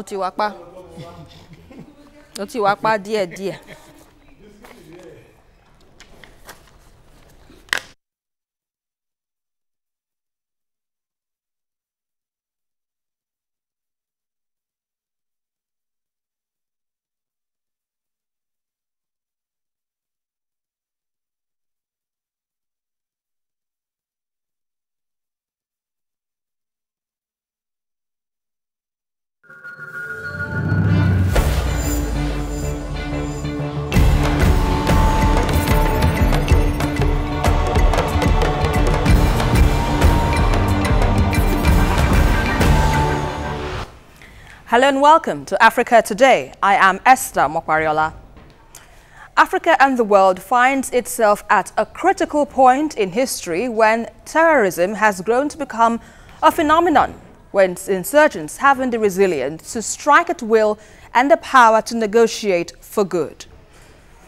Dear. Hello and welcome to Africa Today. I am Esther Mokwariola. Africa and the world finds itself at a critical point in history when terrorism has grown to become a phenomenon, when insurgents having the resilience to strike at will and the power to negotiate for good.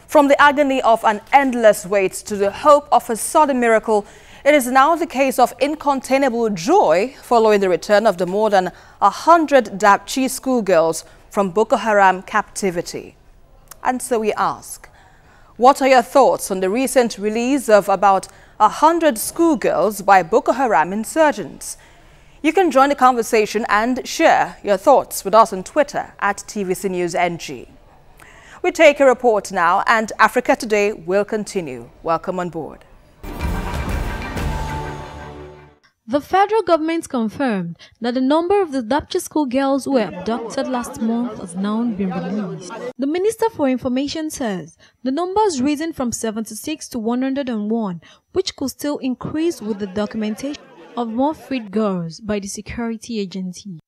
From the agony of an endless wait to the hope of a sudden miracle, it is now the case of incontainable joy following the return of the more than 100 Dapchi schoolgirls from Boko Haram captivity. And so we ask, what are your thoughts on the recent release of about 100 schoolgirls by Boko Haram insurgents? You can join the conversation and share your thoughts with us on Twitter at TVC News NG. We take a report now, and Africa Today will continue. Welcome on board. The federal government confirmed that the number of the Dapchi schoolgirls who were abducted last month has now been released. The Minister for Information says the number has risen from 76 to 101, which could still increase with the documentation of more freed girls by the security agency.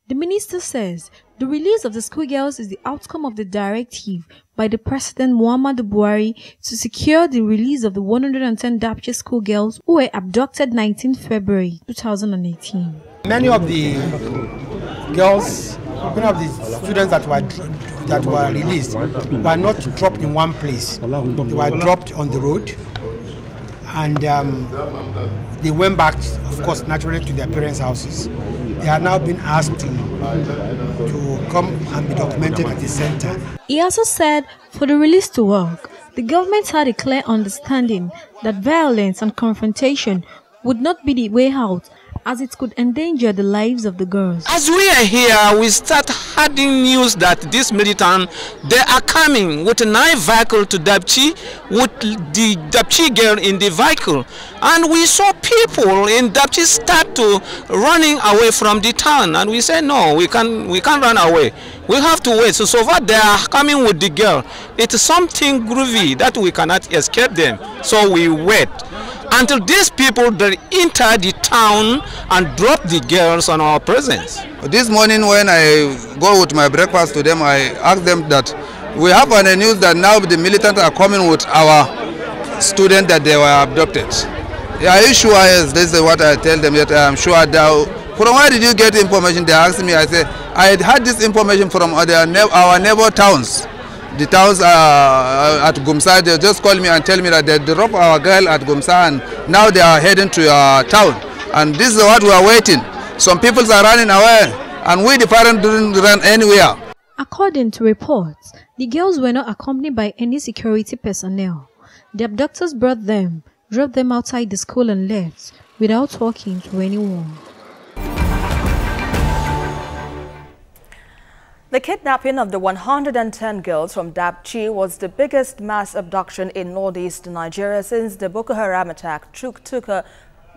The minister says the release of the schoolgirls is the outcome of the directive by the President Muhammadu Buhari to secure the release of the 110 Dapchi schoolgirls who were abducted 19 February 2018. Many of the girls, many of the students that were released were not dropped in one place. They were dropped on the road, and they went back, of course, naturally to their parents' houses. They are now being asked to come and be documented at the center. He also said for the release to work, the government had a clear understanding that violence and confrontation would not be the way out, as it could endanger the lives of the girls. As we are here, we start hearing news that this militant, they are coming with a 9 vehicle to Dapchi, with the Dapchi girl in the vehicle. And we saw people in Dapchi start to running away from the town. And we said, no, we can't run away. We have to wait. So far they are coming with the girl. It's something groovy that we cannot escape them. So we wait until these people that enter the town and drop the girls on our presence. This morning when I go with my breakfast to them, I asked them that we have on the news that now the militants are coming with our students that they were abducted. Yeah, are you sure? Yes, this is what I tell them, that I'm sure. From where did you get information? They asked me. I said, I had this information from our neighbor towns. The towns at Gumsa, they just call me and tell me that they drop our girl at Gumsa and now they are heading to our town. And this is what we are waiting. Some people are running away and we the parents didn't run anywhere. According to reports, the girls were not accompanied by any security personnel. The abductors brought them, dropped them outside the school and left without talking to anyone. The kidnapping of the 110 girls from Dapchi was the biggest mass abduction in northeast Nigeria since the Boko Haram attack took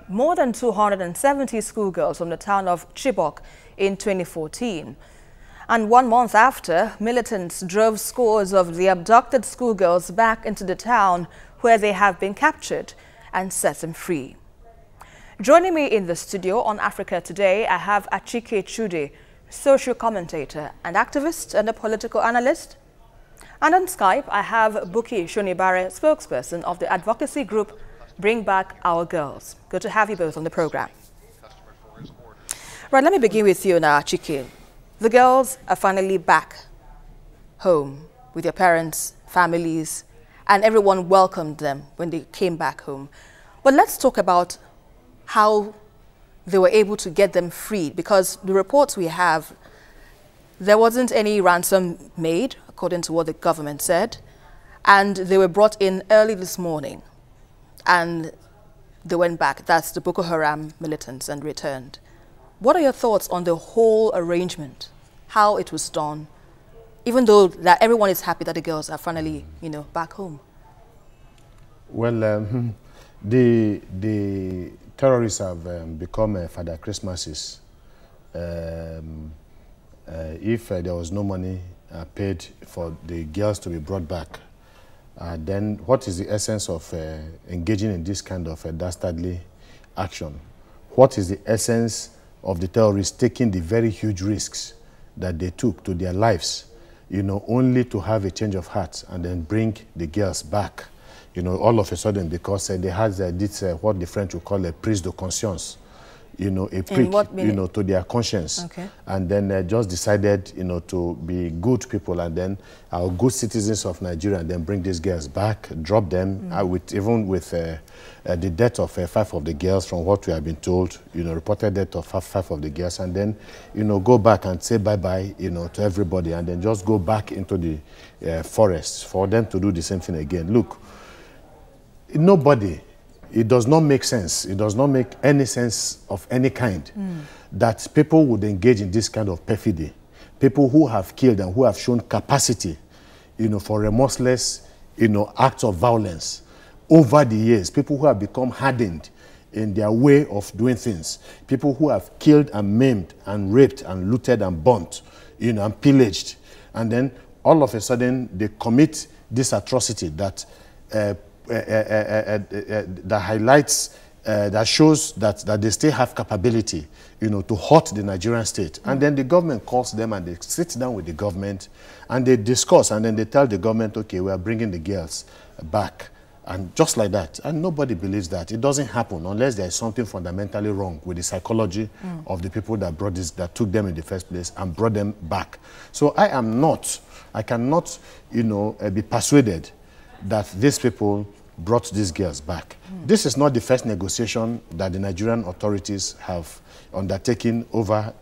more than 270 schoolgirls from the town of Chibok in 2014. And 1 month after, militants drove scores of the abducted schoolgirls back into the town where they have been captured and set them free. Joining me in the studio on Africa Today, I have Achike Chude, social commentator and activist and a political analyst. And on Skype, I have Buki Shonibare, spokesperson of the advocacy group Bring Back Our Girls. Good to have you both on the program. Right, let me begin with you now, Achike. The girls are finally back home with their parents, families, and everyone welcomed them when they came back home. But let's talk about how they were able to get them freed, because the reports we have There wasn't any ransom made, according to what the government said, and they were brought in early this morning, and they went back. That's the Boko Haram militants, and returned. What are your thoughts on the whole arrangement, how it was done, even though that everyone is happy that the girls are finally, back home? Well, the terrorists have become Father Christmases. If there was no money paid for the girls to be brought back, then what is the essence of engaging in this kind of dastardly action? What is the essence of the terrorists taking the very huge risks that they took to their lives, only to have a change of heart and then bring the girls back, all of a sudden, because they had this, what the French would call a prise de conscience, a prick, to their conscience. Okay. And then just decided, to be good people and then our good citizens of Nigeria and then bring these girls back, drop them, even with the death of 5 of the girls, from what we have been told, reported death of 5 of the girls, and then, go back and say bye-bye, to everybody, and then just go back into the forests for them to do the same thing again. Look, nobody, it does not make sense. It does not make any sense of any kind that people would engage in this kind of perfidy. People who have killed and who have shown capacity, for remorseless, acts of violence over the years. People who have become hardened in their way of doing things. People who have killed and maimed and raped and looted and burnt, and pillaged. And then all of a sudden they commit this atrocity that that highlights, that shows that they still have capability, to hurt the Nigerian state. And then the government calls them and they sit down with the government and they discuss, and then they tell the government, okay, we are bringing the girls back. And just like that. And nobody believes that. It doesn't happen unless there is something fundamentally wrong with the psychology of the people that brought this, that took them in the first place and brought them back. So I cannot, be persuaded that these people brought these girls back. This is not the first negotiation that the Nigerian authorities have undertaken over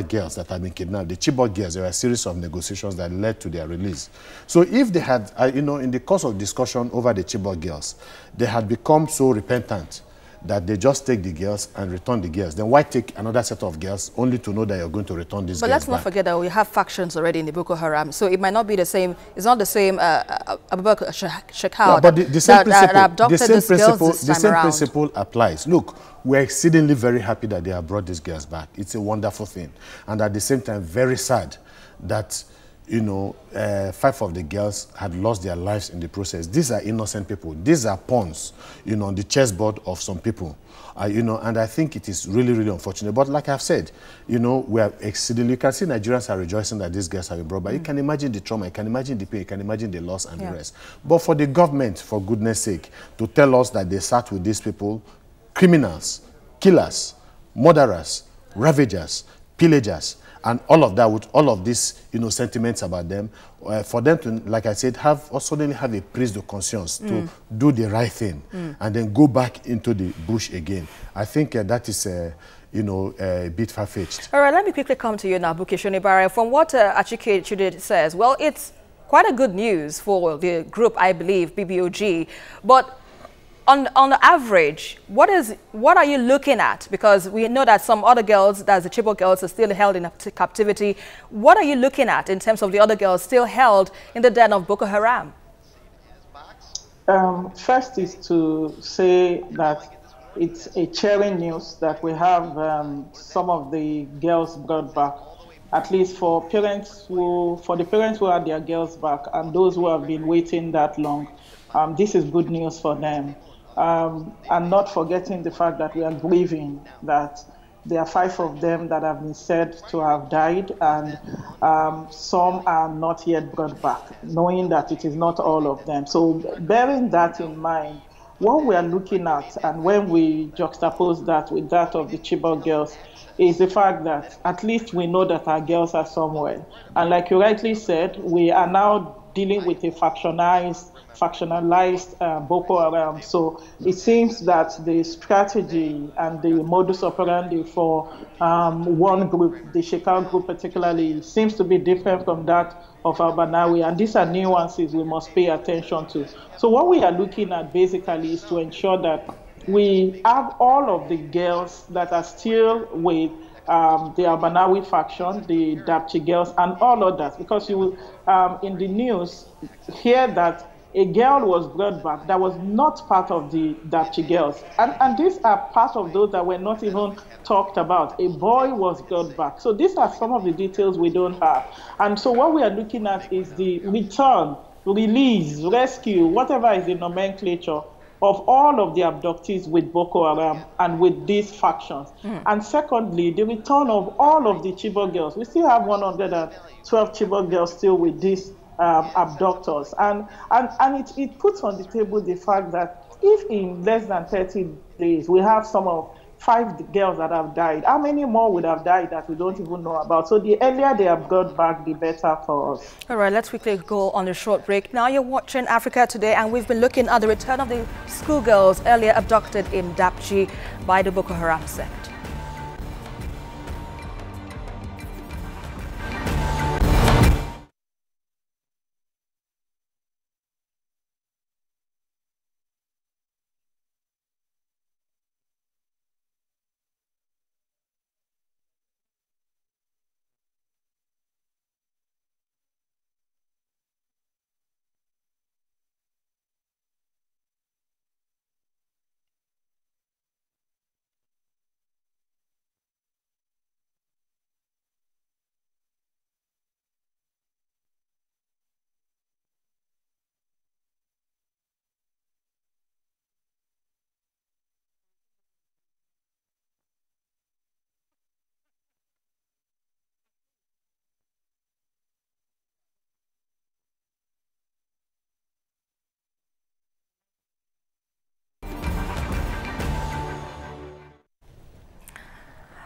girls that have been kidnapped. The Chibok girls, there were a series of negotiations that led to their release. So if they had, in the course of discussion over the Chibok girls, they had become so repentant that they just take the girls and return the girls. Then why take another set of girls only to know that you're going to return these girls But let's not back? forget that we have factions already in the Boko Haram, so it might not be the same, it's not the same Abubakar Shekau Yeah, but the same principle applies. Look, we're exceedingly very happy that they have brought these girls back. It's a wonderful thing. And at the same time, very sad that 5 of the girls had lost their lives in the process. These are innocent people. These are pawns, on the chessboard of some people. And I think it is really, really unfortunate. But like I've said, we are exceedingly, you can see Nigerians are rejoicing that these girls have been brought back. You can imagine the trauma, you can imagine the pain, you can imagine the loss and the rest. But for the government, for goodness sake, to tell us that they sat with these people, criminals, killers, murderers, ravagers, pillagers, and all of that, with all of these, sentiments about them, for them to, like I said, suddenly have a prise de conscience to do the right thing and then go back into the bush again. I think that is, a bit far-fetched. All right, let me quickly come to you now, Buki Shonibare. From what Achike Chude says, well, it's quite a good news for the group, I believe, BBOG, but on the average, what are you looking at? Because we know that some other girls, that's the Chibok girls, are still held in captivity. What are you looking at in terms of the other girls still held in the den of Boko Haram? First is to say that it's a cheering news that we have some of the girls brought back, at least for the parents who had their girls back and those who have been waiting that long. This is good news for them. And not forgetting the fact that we are grieving that there are 5 of them that have been said to have died, and some are not yet brought back, knowing that it is not all of them. So bearing that in mind, what we are looking at, and when we juxtapose that with that of the Chibok girls, is the fact that at least we know that our girls are somewhere. And like you rightly said, we are now dealing with a factionalized Boko Haram. So it seems that the strategy and the modus operandi for one group, the Shekau group particularly, seems to be different from that of Albanawi, and these are nuances we must pay attention to. So what we are looking at basically is to ensure that we have all of the girls that are still with the Albanawi faction, the Dapchi girls, and all others, because you will, in the news, hear that a girl was brought back that was not part of the Dapchi girls. And these are part of those that were not even talked about. A boy was brought back. So these are some of the details we don't have. And so what we are looking at is the return, release, rescue, whatever is the nomenclature, of all of the abductees with Boko Haram and with these factions. And secondly, the return of all of the Chibok girls. We still have 112 Chibok girls still with these abductors. And it puts on the table the fact that if in less than 30 days we have some of 5 girls that have died, how many more would have died that we don't even know about? So the earlier they are brought back, the better for us. All right, let's quickly go on a short break. Now you're watching Africa Today, and we've been looking at the return of the schoolgirls earlier abducted in Dapchi by the Boko Haram sect.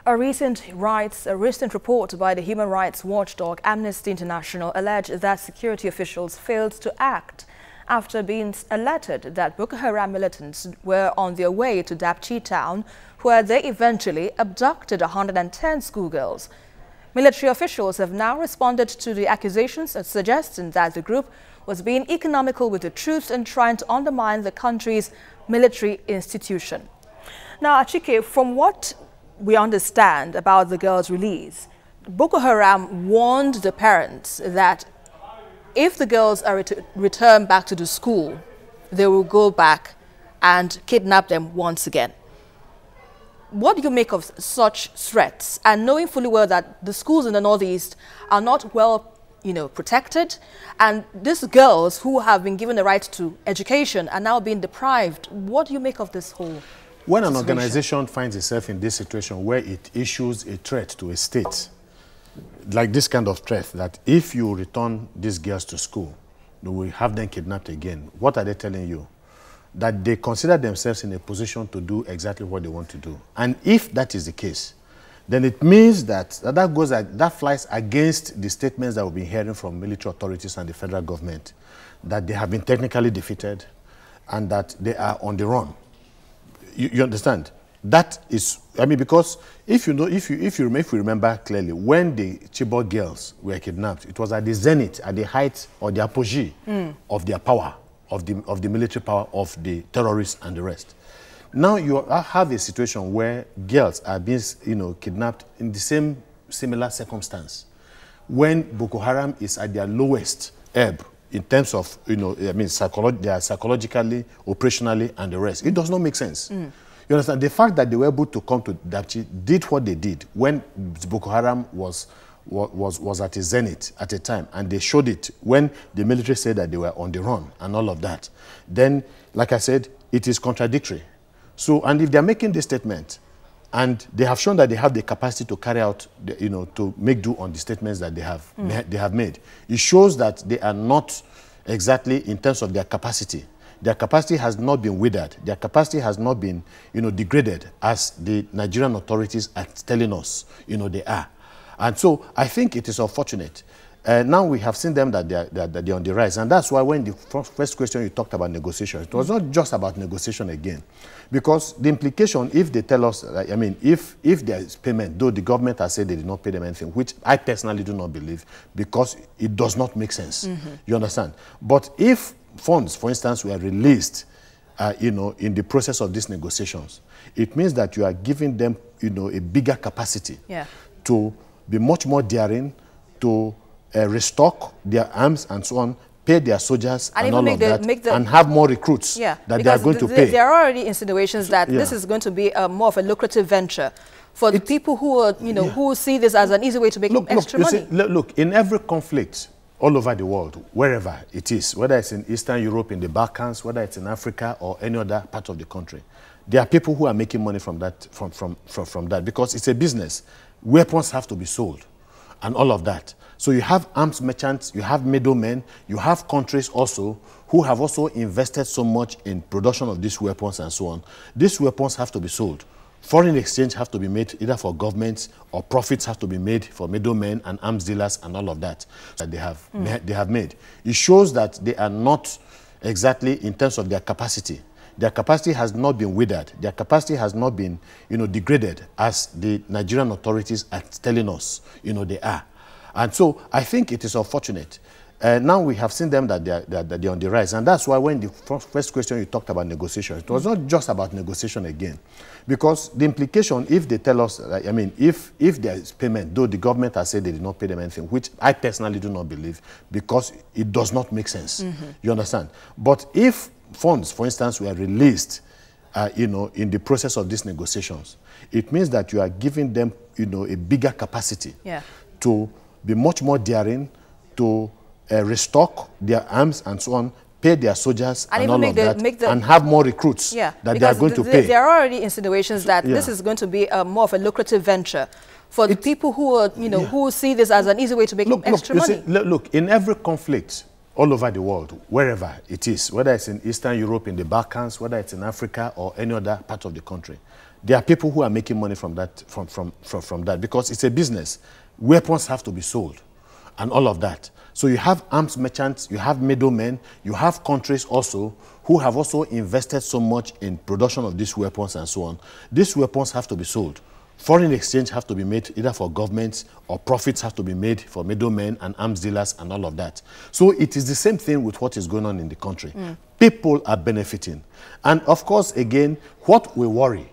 A recent report by the human rights watchdog Amnesty International alleged that security officials failed to act after being alerted that Boko Haram militants were on their way to Dapchi town, where they eventually abducted 110 schoolgirls. Military officials have now responded to the accusations, suggesting that the group was being economical with the troops and trying to undermine the country's military institution. Now, Achike, from what we understand about the girls' release, Boko Haram warned the parents that if the girls are returned back to the school, they will go back and kidnap them once again. What do you make of such threats, and knowing fully well that the schools in the Northeast are not well, protected, and these girls who have been given the right to education are now being deprived? What do you make of this whole When an situation? organization finds itself in this situation where it issues a threat to a state, like this kind of threat, that if you return these girls to school, they will have them kidnapped again, what are they telling you? That they consider themselves in a position to do exactly what they want to do. And if that is the case, then it means that flies against the statements that we've been hearing from military authorities and the federal government, that they have been technically defeated and that they are on the run. You understand? That is, because if you remember clearly, when the Chibok girls were kidnapped, it was at the zenith, at the height or the apogee of their power, of the military power of the terrorists and the rest. Now you have a situation where girls are being, kidnapped in the same similar circumstance, when Boko Haram is at their lowest ebb in terms of, they are psychologically, operationally, and the rest. It does not make sense. You understand? The fact that they were able to come to Dapchi, did what they did when Boko Haram was at a zenith at a time, and they showed it when the military said that they were on the run and all of that. Then, like I said, it is contradictory. So, and if they're making this statement, and they have shown that they have the capacity to carry out, to make do on the statements that they have made. It shows that they are not exactly in terms of their capacity. Their capacity has not been withered. Their capacity has not been, degraded as the Nigerian authorities are telling us, they are. And so I think it is unfortunate. Now we have seen them that they're on the rise. And that's why when the first question you talked about negotiation, it was not just about negotiation again. Because the implication, if they tell us, I mean, if there is payment, though the government has said they did not pay them anything, which I personally do not believe, because it does not make sense. You understand? But if funds, for instance, were released, you know, in the process of these negotiations, it means that you are giving them, you know, a bigger capacity to be much more daring, to restock their arms and so on, pay their soldiers and all of that, and have more recruits that they are going to pay. There are already insinuations that this is going to be more of a lucrative venture for the people who are, you know, who see this as an easy way to make extra money. Look, in every conflict all over the world, wherever it is, whether it's in Eastern Europe, in the Balkans, whether it's in Africa or any other part of the country, there are people who are making money from that, from that, because it's a business. Weapons have to be sold and all of that. So you have arms merchants, you have middlemen, you have countries also who have also invested so much in production of these weapons and so on. These weapons have to be sold. Foreign exchange have to be made either for governments, or profits have to be made for middlemen and arms dealers and all of that they have made. It shows that they are not exactly in terms of their capacity. Their capacity has not been withered. Their capacity has not been, you know, degraded as the Nigerian authorities are telling us, you know, they are. And so I think it is unfortunate. Now we have seen them that they're on the rise. And that's why when the first question you talked about negotiation, it was not just about negotiation again. Because the implication, if they tell us, I mean, if there is payment, though the government has said they did not pay them anything, which I personally do not believe, because it does not make sense. You understand? But if funds, for instance, were released, you know, in the process of these negotiations, it means that you are giving them, you know, a bigger capacity to be much more daring, to restock their arms and so on, pay their soldiers and all of that, and have more recruits that they are going to pay. There are already insinuations that this is going to be more of a lucrative venture for the people who are, you know, who see this as an easy way to make extra money. Look, in every conflict all over the world, wherever it is, whether it's in Eastern Europe, in the Balkans, whether it's in Africa or any other part of the country, there are people who are making money from that, from that, because it's a business. Weapons have to be sold and all of that. So you have arms merchants, you have middlemen, you have countries also who have also invested so much in production of these weapons and so on. These weapons have to be sold. Foreign exchange have to be made either for governments, or profits have to be made for middlemen and arms dealers and all of that. So it is the same thing with what is going on in the country. People are benefiting. And of course, again, what we worry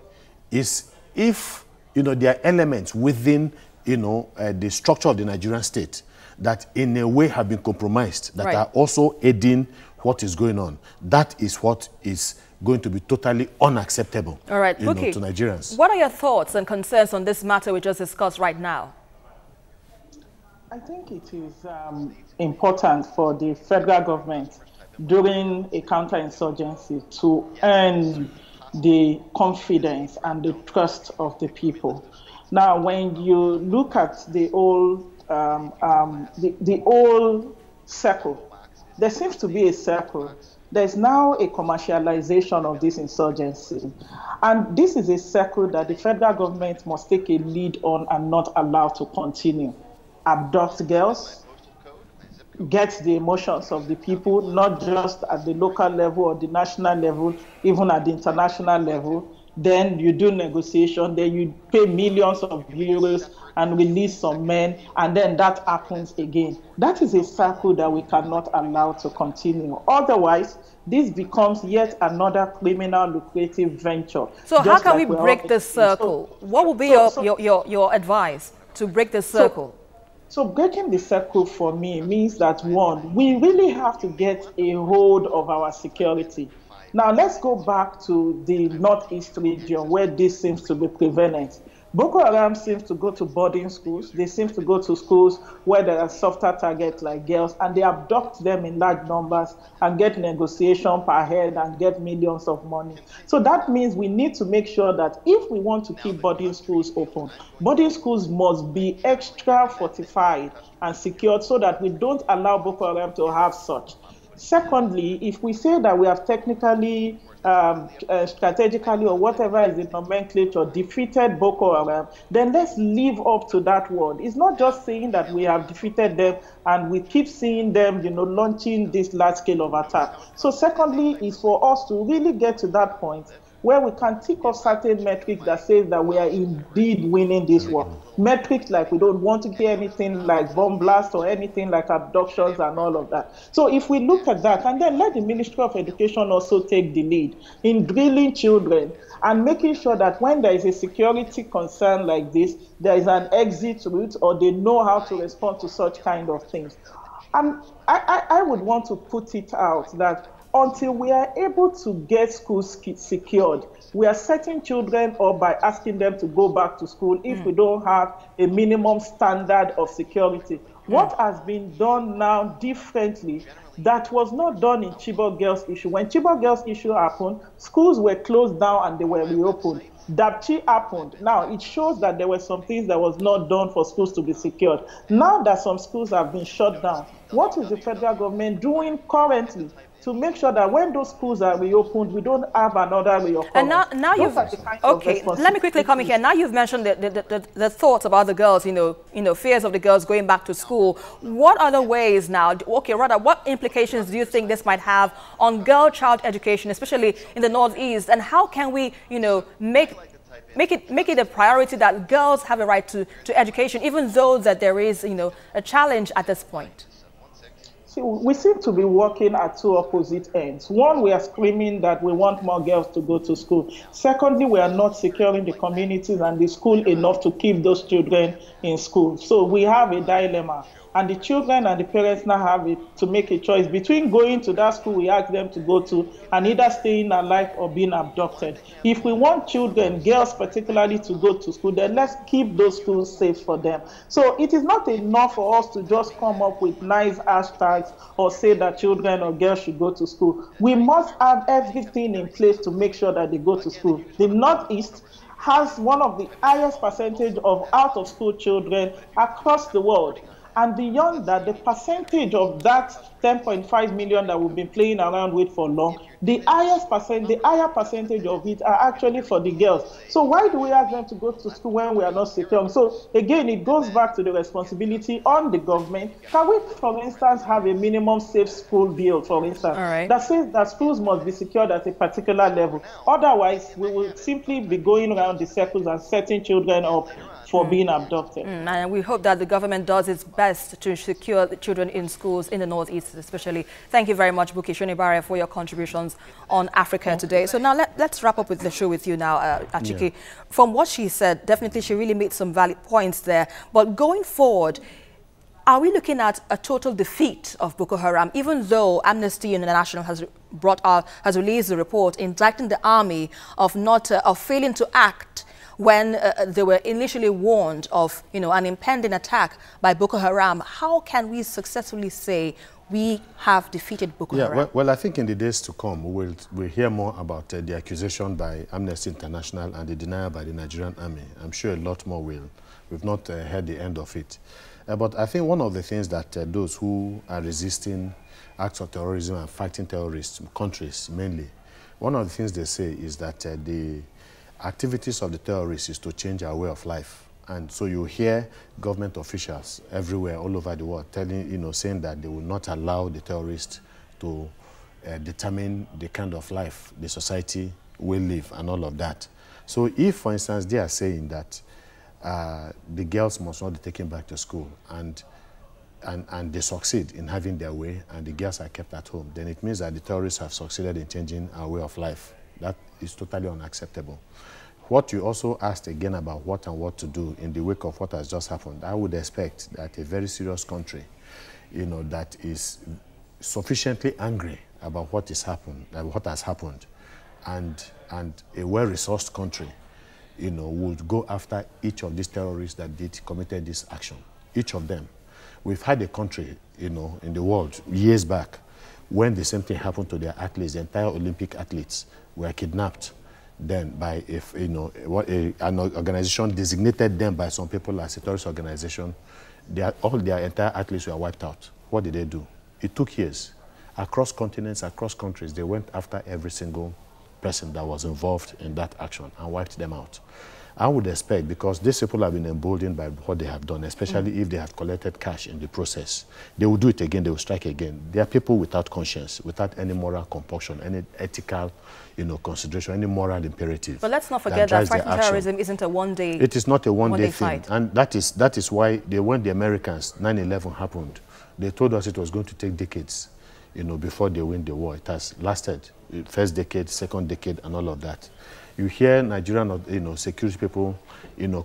is if, you know, there are elements within, you know, the structure of the Nigerian state that in a way have been compromised, that are also aiding what is going on. That is what is going to be totally unacceptable to Nigerians. What are your thoughts and concerns on this matter we just discussed right now? I think it is important for the federal government during a counterinsurgency to earn the confidence and the trust of the people. Now, when you look at the old circle, there seems to be a circle. There's now a commercialization of this insurgency. And this is a circle that the federal government must take a lead on and not allow to continue. Abduct girls, get the emotions of the people, not just at the local level or the national level, even at the international level. Then you do negotiation, then you pay millions of euros and release some men, and then that happens again. That is a cycle that we cannot allow to continue. Otherwise, this becomes yet another criminal lucrative venture. So how can we break this circle? What would be your advice to break this circle? So breaking the circle for me means that, one, we really have to get a hold of our security. Now, let's go back to the Northeast region where this seems to be prevalent. Boko Haram seems to go to boarding schools. They seem to go to schools where there are softer targets like girls, and they abduct them in large numbers and get negotiation per head and get millions of money. So that means we need to make sure that if we want to keep boarding schools open, boarding schools must be extra fortified and secured so that we don't allow Boko Haram to have such. Secondly, if we say that we have technically strategically or whatever is the nomenclature, defeated Boko Haram, then let's live up to that word. It's not just saying that we have defeated them and we keep seeing them, launching this large scale of attack. So secondly is for us to really get to that point where we can tick off certain metrics that says that we are indeed winning this war. Metrics like we don't want to hear anything like bomb blast or anything like abductions and all of that. So if we look at that, and then let the Ministry of Education also take the lead in drilling children and making sure that when there is a security concern like this, there is an exit route or they know how to respond to such kind of things. And I would want to put it out that until we are able to get schools secured, we are setting children up by asking them to go back to school if we don't have a minimum standard of security. What has been done now differently that was not done in Chibok Girls issue. When Chibok Girls issue happened, schools were closed down and they were reopened. Dapchi happened. Now, it shows that there were some things that was not done for schools to be secured. Now that some schools have been shut down, what is the federal government doing currently to make sure that when those schools are reopened, we don't have another reoccurrence? And now you've, okay, let me quickly come in here. Now you've mentioned the thoughts about the girls, fears of the girls going back to school. What other ways now, okay, rather, what implications do you think this might have on girl-child education, especially in the Northeast? And how can we, make it a priority that girls have a right to education, even though that there is, a challenge at this point? See, we seem to be working at two opposite ends. One, we are screaming that we want more girls to go to school. Secondly, we are not securing the communities and the school enough to keep those children in school. So we have a dilemma. And the children and the parents now have to make a choice between going to that school we ask them to go to and either staying alive or being abducted. If we want children, girls particularly, to go to school, then let's keep those schools safe for them. So it is not enough for us to just come up with nice hashtags or say that children or girls should go to school. We must have everything in place to make sure that they go to school. The Northeast has one of the highest percentage of out-of-school children across the world. And beyond that, the percentage of that 10.5 million that we've been playing around with for long, the higher percentage of it are actually for the girls. So why do we ask them to go to school when we are not secure? So again, it goes back to the responsibility on the government. Can we, for instance, have a minimum safe school bill, for instance, that says that schools must be secured at a particular level? Otherwise, we will simply be going around the circles and setting children up for being abducted. And we hope that the government does its best to secure the children in schools in the Northeast especially. Thank you very much, Buki Shonibare, for your contributions on Africa Today. So now let's wrap up with the show with you now, Achike. Yeah. From what she said, definitely she really made some valid points there. But going forward, are we looking at a total defeat of Boko Haram, even though Amnesty International has released a report indicting the army of failing to act when they were initially warned of, an impending attack by Boko Haram? How can we successfully say we have defeated Boko Haram? Well, I think in the days to come, we'll hear more about the accusation by Amnesty International and the denial by the Nigerian army. I'm sure a lot more will. We've not heard the end of it. But I think one of the things that those who are resisting acts of terrorism and fighting terrorist countries mainly, one of the things they say is that the activities of the terrorists is to change our way of life. And so you hear government officials everywhere, all over the world, saying that they will not allow the terrorists to determine the kind of life the society will live and all of that. So if, for instance, they are saying that the girls must not be taken back to school and they succeed in having their way and the girls are kept at home, then it means that the terrorists have succeeded in changing our way of life. That is totally unacceptable. What you also asked again about what to do in the wake of what has just happened, I would expect that a very serious country, that is sufficiently angry about what has happened, and a well-resourced country, would go after each of these terrorists that committed this action, each of them. We've had a country, in the world years back when the same thing happened to their athletes. The entire Olympic athletes were kidnapped then by an organization designated them by some people as a terrorist organization. All their entire athletes were wiped out. What did they do? It took years. Across continents, across countries, they went after every single person that was involved in that action and wiped them out. I would expect, because these people have been emboldened by what they have done, especially if they have collected cash in the process, they will do it again, they will strike again. They are people without conscience, without any moral compunction, any ethical, consideration, any moral imperative. But let's not forget that fighting terrorism isn't a one-day It is not a one-day thing. fight. And that is why when the Americans, 9/11 happened, they told us it was going to take decades, before they win the war. It has lasted, first decade, second decade, and all of that. You hear Nigerian, security people,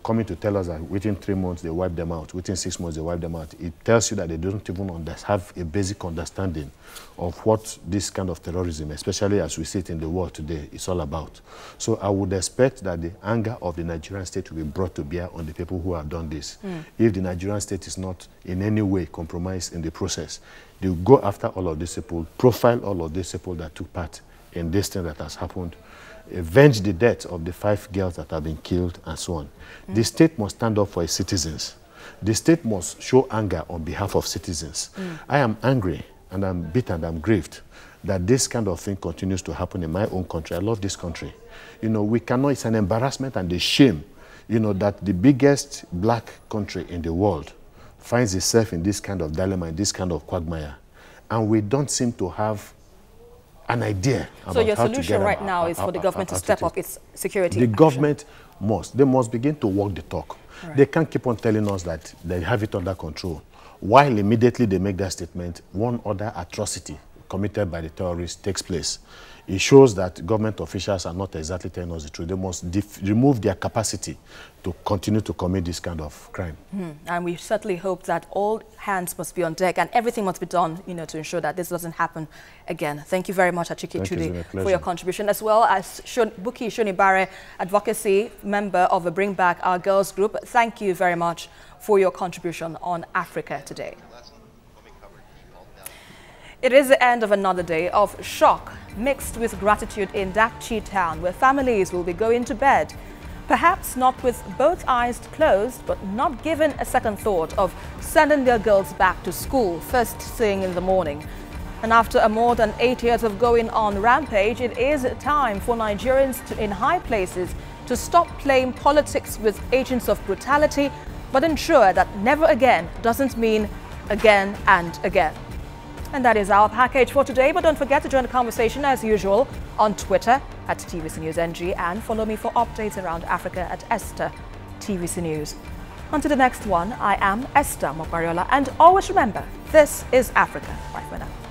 coming to tell us that within 3 months they wipe them out, within 6 months they wipe them out. It tells you that they don't even have a basic understanding of what this kind of terrorism, especially as we see it in the world today, is all about. So I would expect that the anger of the Nigerian state will be brought to bear on the people who have done this. If the Nigerian state is not in any way compromised in the process, they will go after all of these people, profile all of these people that took part in this thing that has happened, avenge the death of the 5 girls that have been killed, and so on. The state must stand up for its citizens. The state must show anger on behalf of citizens. I am angry, and I'm bitter, and I'm grieved that this kind of thing continues to happen in my own country. I love this country. We cannot, it's an embarrassment and a shame, that the biggest black country in the world finds itself in this kind of dilemma, in this kind of quagmire. And we don't seem to have an idea about So your how to solution get right now is for the government to step up its security The action. government they must begin to walk the talk. Right. They can't keep on telling us that they have it under control, while immediately they make that statement, one other atrocity committed by the terrorists takes place. It shows that government officials are not exactly telling us the truth. They must remove their capacity to continue to commit this kind of crime. And we certainly hope that all hands must be on deck and everything must be done, to ensure that this doesn't happen again. Thank you very much, Achike Chude, for your contribution, as well as Buki Shonibare, advocacy member of the Bring Back Our Girls group. Thank you very much for your contribution on Africa Today. It is the end of another day of shock mixed with gratitude in Dapchi town, where families will be going to bed, perhaps not with both eyes closed, but not given a second thought of sending their girls back to school first thing in the morning. And after more than 8 years of going on rampage, it is time for Nigerians in high places to stop playing politics with agents of brutality, but ensure that never again doesn't mean again and again. And that is our package for today. But don't forget to join the conversation as usual on Twitter at TVC News NG, and follow me for updates around Africa at Esther TVC News. Until the next one, I am Esther Mokwariola, and always remember, this is Africa. Bye for now.